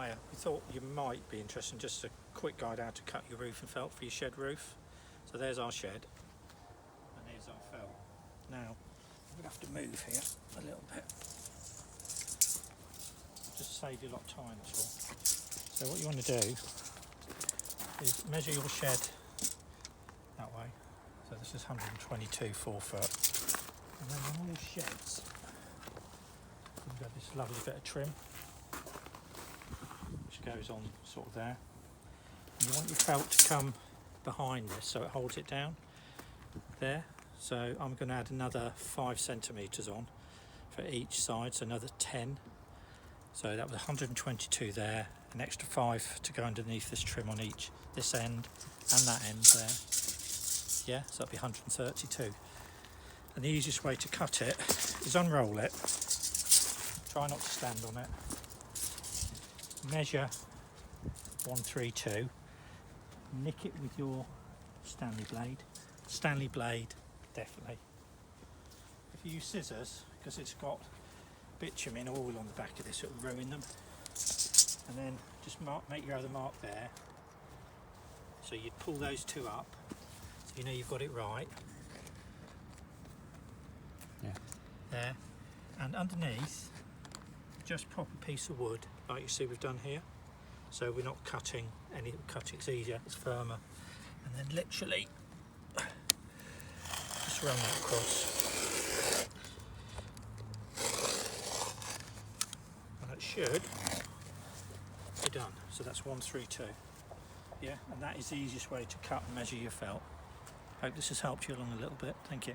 hiya. We thought you might be interested in just a quick guide how to cut your roofing felt for your shed roof. So there's our shed and here's our felt. Now I'm going to have to move here a little bit, just to save you a lot of time, that's all. So what you want to do is measure your shed that way. So this is 122 4 foot. And then on all sheds you've got this lovely bit of trim which goes on sort of there. And you want your felt to come behind this so it holds it down there. So I'm going to add another 5 centimetres on for each side, so another 10. So that was 122 there, an extra 5 to go underneath this trim on each, this end and that end there. Yeah, so that'll be 132. And the easiest way to cut it is unroll it, try not to stand on it, measure 132, nick it with your Stanley blade definitely. If you use scissors, because it's got bitumen oil on the back of this, it will ruin them. And then just make your other mark there, so you'd pull those two up so you know you've got it right. Yeah. There, and underneath just pop a piece of wood like you see we've done here, so we're not cutting it's easier, it's firmer, and then literally just run that across and it should be done. So that's 132. Yeah, and that is the easiest way to cut and measure your felt. Hope this has helped you along a little bit. Thank you.